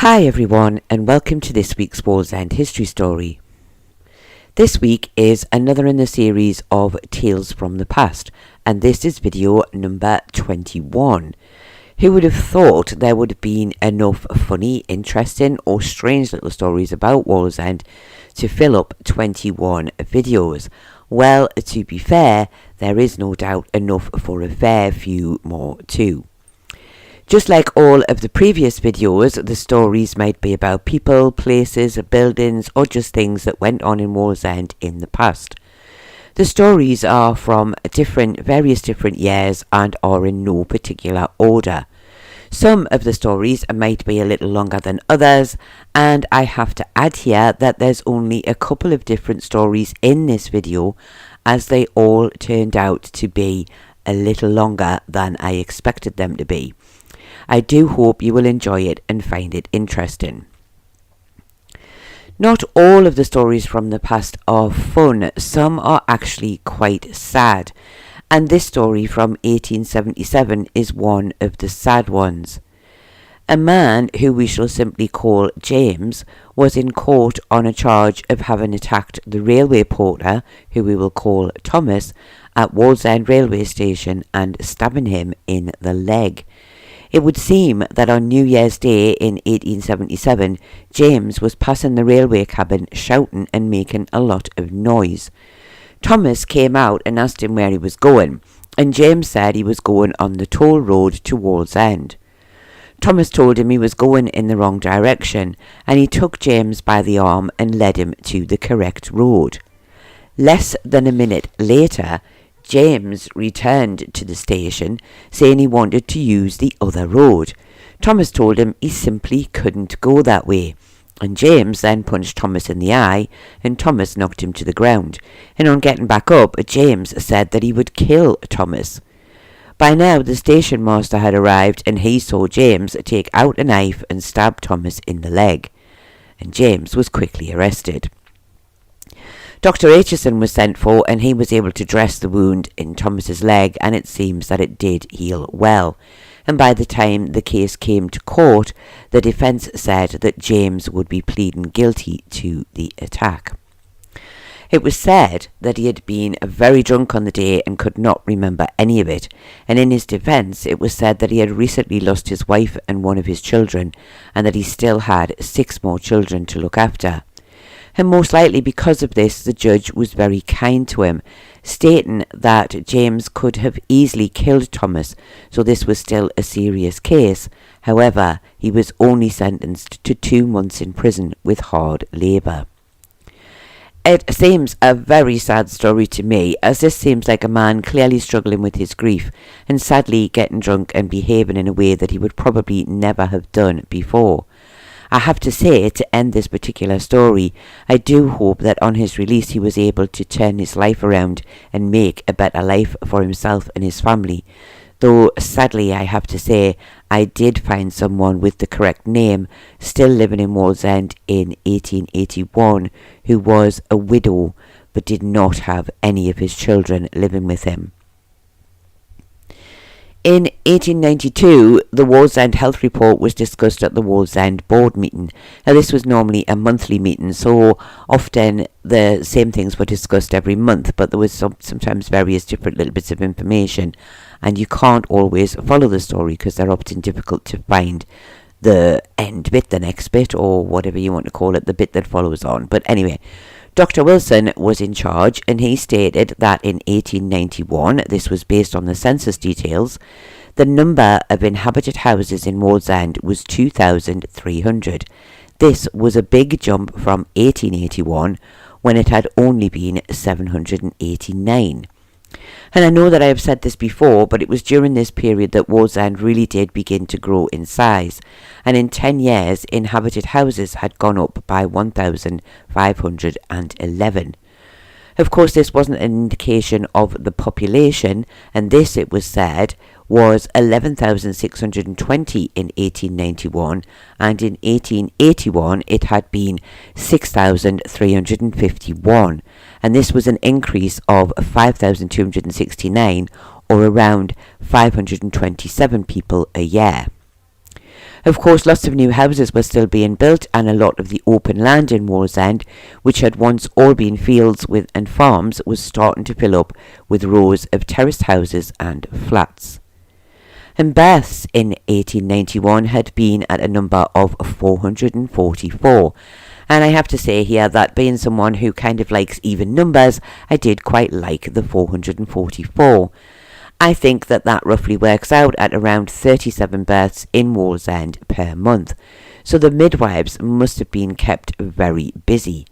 Hi everyone, and welcome to this week's Wallsend history story. This week is another in the series of Tales from the Past, and this is video number 21. Who would have thought there would have been enough funny, interesting or strange little stories about Wallsend to fill up 21 videos? Well, to be fair, there is no doubt enough for a fair few more too. Just like all of the previous videos, the stories might be about people, places, buildings, or just things that went on in Wallsend in the past. The stories are from various different years and are in no particular order. Some of the stories might be a little longer than others, and I have to add here that there's only a couple of different stories in this video, as they all turned out to be a little longer than I expected them to be. I do hope you will enjoy it and find it interesting. Not all of the stories from the past are fun, some are actually quite sad, and this story from 1877 is one of the sad ones. A man who we shall simply call James was in court on a charge of having attacked the railway porter, who we will call Thomas, at Wallsend railway station and stabbing him in the leg. It would seem that on New Year's Day in 1877, James was passing the railway cabin shouting and making a lot of noise. Thomas came out and asked him where he was going, and James said he was going on the toll road to Wallsend. Thomas told him he was going in the wrong direction, and he took James by the arm and led him to the correct road. Less than a minute later, James returned to the station, saying he wanted to use the other road. Thomas told him he simply couldn't go that way, and James then punched Thomas in the eye, and Thomas knocked him to the ground, and on getting back up, James said that he would kill Thomas. By now the station master had arrived, and he saw James take out a knife and stab Thomas in the leg, and James was quickly arrested. Dr. Aitchison was sent for, and he was able to dress the wound in Thomas's leg, and it seems that it did heal well. And by the time the case came to court, the defence said that James would be pleading guilty to the attack. It was said that he had been very drunk on the day and could not remember any of it, and in his defence it was said that he had recently lost his wife and one of his children, and that he still had 6 more children to look after. And most likely because of this, the judge was very kind to him, stating that James could have easily killed Thomas, so this was still a serious case. However, he was only sentenced to 2 months in prison with hard labour. It seems a very sad story to me, as this seems like a man clearly struggling with his grief, and sadly getting drunk and behaving in a way that he would probably never have done before. I have to say, to end this particular story, I do hope that on his release he was able to turn his life around and make a better life for himself and his family. Though sadly I have to say, I did find someone with the correct name still living in Wallsend in 1881 who was a widow but did not have any of his children living with him. In 1892, the Wallsend Health Report was discussed at the Wallsend board meeting. Now, this was normally a monthly meeting, so often the same things were discussed every month, but there was sometimes various different little bits of information, and you can't always follow the story because they're often difficult to find the end bit, the next bit, or whatever you want to call it, the bit that follows on. But anyway, Dr. Wilson was in charge, and he stated that in 1891, this was based on the census details, the number of inhabited houses in Wallsend was 2,300. This was a big jump from 1881, when it had only been 789. And I know that I have said this before, but it was during this period that Wallsend really did begin to grow in size, and in 10 years inhabited houses had gone up by 1,511. Of course, this wasn't an indication of the population, and this, it was said, was 11,620 in 1891, and in 1881 it had been 6,351, and this was an increase of 5,269, or around 527 people a year. Of course, lots of new houses were still being built, and a lot of the open land in Wallsend, which had once all been fields and farms, was starting to fill up with rows of terraced houses and flats. And births in 1891 had been at a number of 444. And I have to say here that being someone who kind of likes even numbers, I did quite like the 444. I think that roughly works out at around 37 births in Wallsend per month. So the midwives must have been kept very busy.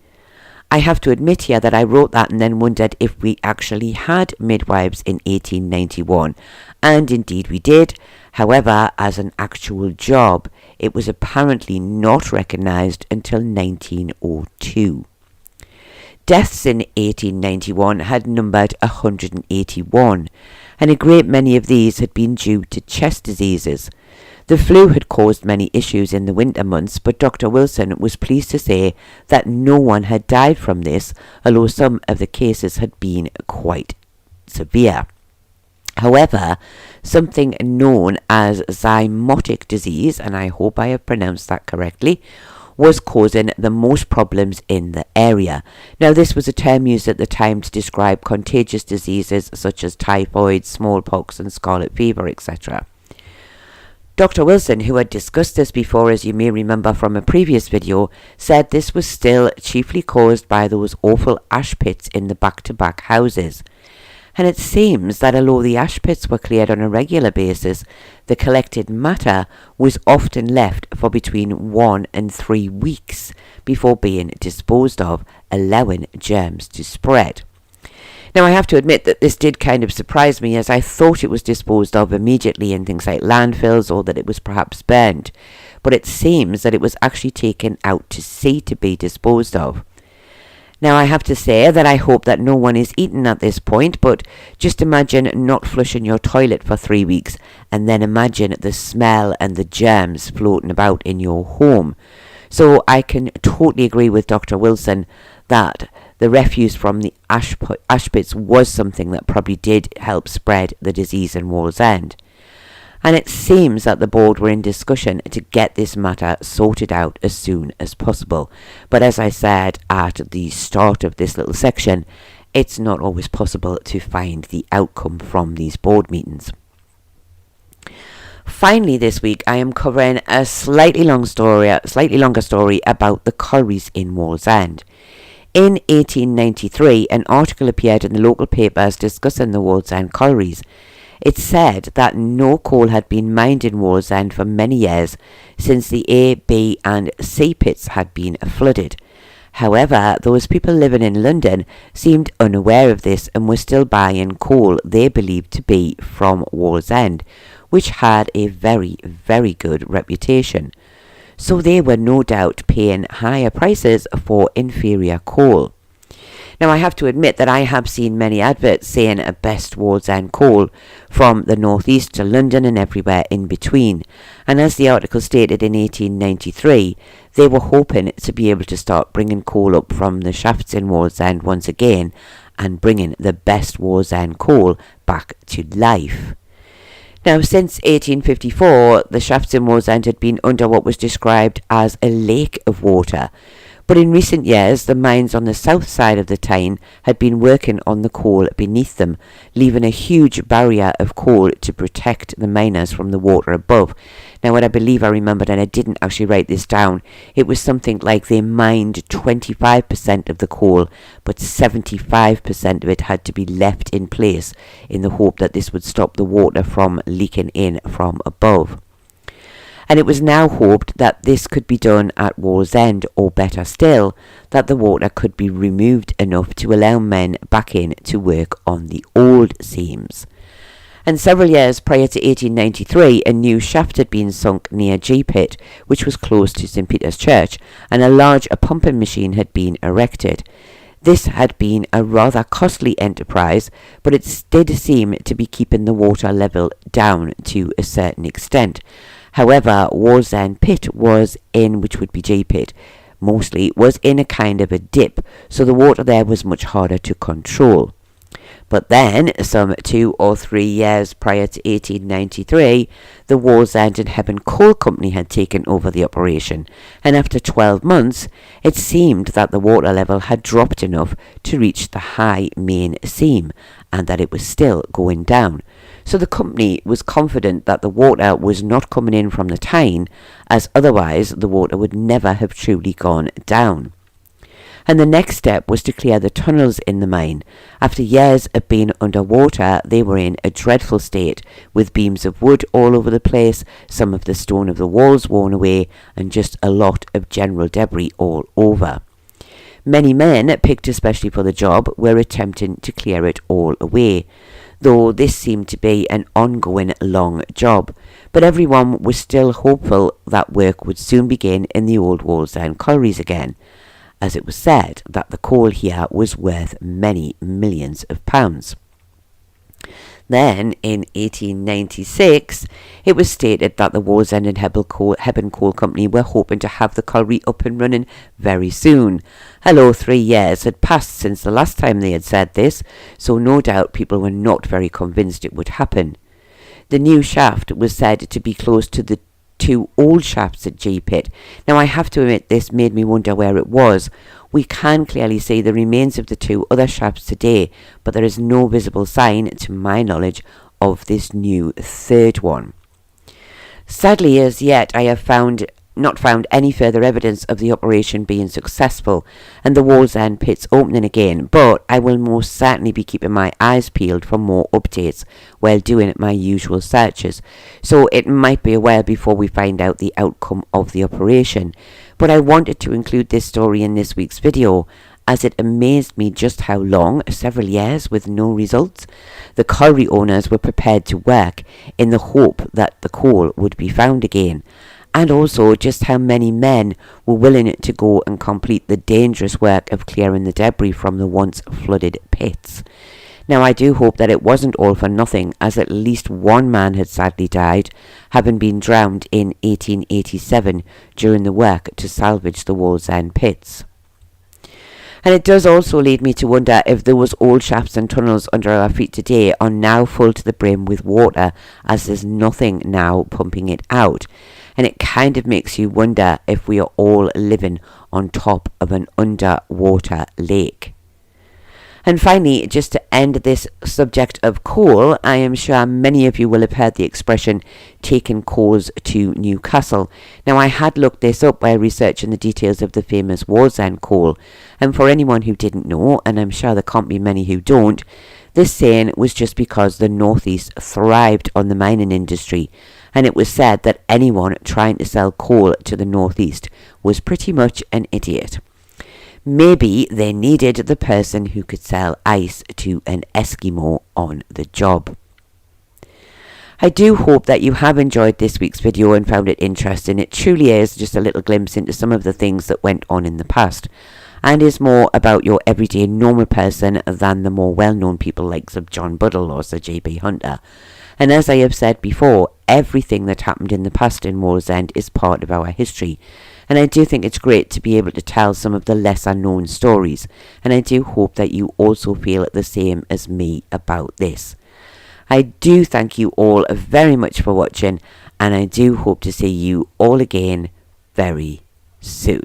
I have to admit here that I wrote that and then wondered if we actually had midwives in 1891. And indeed we did. However, as an actual job, it was apparently not recognised until 1902. Deaths in 1891 had numbered 181, and a great many of these had been due to chest diseases. The flu had caused many issues in the winter months, but Dr. Wilson was pleased to say that no one had died from this, although some of the cases had been quite severe. However, something known as zymotic disease, and I hope I have pronounced that correctly, was causing the most problems in the area. Now, this was a term used at the time to describe contagious diseases such as typhoid, smallpox and scarlet fever, etc. Dr. Wilson, who had discussed this before, as you may remember from a previous video, said this was still chiefly caused by those awful ash pits in the back-to-back houses. And it seems that although the ash pits were cleared on a regular basis, the collected matter was often left for between 1 and 3 weeks before being disposed of, allowing germs to spread. Now, I have to admit that this did kind of surprise me, as I thought it was disposed of immediately in things like landfills, or that it was perhaps burned. But it seems that it was actually taken out to sea to be disposed of. Now, I have to say that I hope that no one is eaten at this point, but just imagine not flushing your toilet for 3 weeks, and then imagine the smell and the germs floating about in your home. So I can totally agree with Dr. Wilson that the refuse from the ash pits was something that probably did help spread the disease in Wallsend. And it seems that the board were in discussion to get this matter sorted out as soon as possible. But as I said at the start of this little section, it's not always possible to find the outcome from these board meetings. Finally, this week I am covering a slightly longer story about the collieries in Wallsend. In 1893, an article appeared in the local papers discussing the Wallsend collieries. It said that no coal had been mined in Wallsend for many years, since the A, B and C pits had been flooded. However, those people living in London seemed unaware of this and were still buying coal they believed to be from Wallsend, which had a very, very good reputation. So they were no doubt paying higher prices for inferior coal. Now, I have to admit that I have seen many adverts saying a best Wallsend coal from the northeast to London and everywhere in between. And as the article stated in 1893, they were hoping to be able to start bringing coal up from the shafts in Wallsend once again and bringing the best Wallsend coal back to life. Now, since 1854, the shafts in Wallsend had been under what was described as a lake of water. But in recent years, the mines on the south side of the Tyne had been working on the coal beneath them, leaving a huge barrier of coal to protect the miners from the water above. Now, what I believe I remembered, and I didn't actually write this down, it was something like they mined 25% of the coal, but 75% of it had to be left in place in the hope that this would stop the water from leaking in from above. And it was now hoped that this could be done at Wallsend, or better still, that the water could be removed enough to allow men back in to work on the old seams. And several years prior to 1893, a new shaft had been sunk near G Pit, which was close to St Peter's Church, and a large pumping machine had been erected. This had been a rather costly enterprise, but it did seem to be keeping the water level down to a certain extent. However, Wallsend Pit which would be G Pit, mostly, was in a kind of a dip, so the water there was much harder to control. But then, some 2 or 3 years prior to 1893, the Wallsend and Hebburn Coal Company had taken over the operation, and after 12 months, it seemed that the water level had dropped enough to reach the high main seam, and that it was still going down. So the company was confident that the water was not coming in from the Tyne, as otherwise the water would never have truly gone down. And the next step was to clear the tunnels in the mine. After years of being underwater, they were in a dreadful state, with beams of wood all over the place, some of the stone of the walls worn away, and just a lot of general debris all over. Many men, picked especially for the job, were attempting to clear it all away, though this seemed to be an ongoing long job. But everyone was still hopeful that work would soon begin in the old Wallsend collieries again, as it was said that the coal here was worth many millions of pounds. Then, in 1896, it was stated that the Wallsend and Hebburn Coal Company were hoping to have the colliery up and running very soon. Hello, 3 years had passed since the last time they had said this, so no doubt people were not very convinced it would happen. The new shaft was said to be close to the 2 old shafts at G Pit. Now I have to admit this made me wonder where it was. We can clearly see the remains of the 2 other shafts today, but there is no visible sign, to my knowledge, of this new third one. Sadly, as yet, I have not found any further evidence of the operation being successful and the Wallsend pits opening again, but I will most certainly be keeping my eyes peeled for more updates while doing my usual searches, so it might be a while before we find out the outcome of the operation. But I wanted to include this story in this week's video, as it amazed me just how long, several years with no results, the colliery owners were prepared to work in the hope that the coal would be found again, and also just how many men were willing to go and complete the dangerous work of clearing the debris from the once flooded pits. Now I do hope that it wasn't all for nothing, as at least one man had sadly died, having been drowned in 1887 during the work to salvage the Wallsend pits. And it does also lead me to wonder if those old shafts and tunnels under our feet today are now full to the brim with water, as there's nothing now pumping it out. And it kind of makes you wonder if we are all living on top of an underwater lake. And finally, just to end this subject of coal, I am sure many of you will have heard the expression taking coals to Newcastle. Now I had looked this up while researching the details of the famous Wallsend coal, and for anyone who didn't know, and I'm sure there can't be many who don't, this saying was just because the northeast thrived on the mining industry, and it was said that anyone trying to sell coal to the northeast was pretty much an idiot. Maybe they needed the person who could sell ice to an Eskimo on the job. I do hope that you have enjoyed this week's video and found it interesting. It truly is just a little glimpse into some of the things that went on in the past, and is more about your everyday normal person than the more well-known people like Sir John Buddle or Sir J.B. Hunter. And as I have said before, everything that happened in the past in Wallsend is part of our history. And I do think it's great to be able to tell some of the lesser known stories. And I do hope that you also feel the same as me about this. I do thank you all very much for watching, and I do hope to see you all again very soon.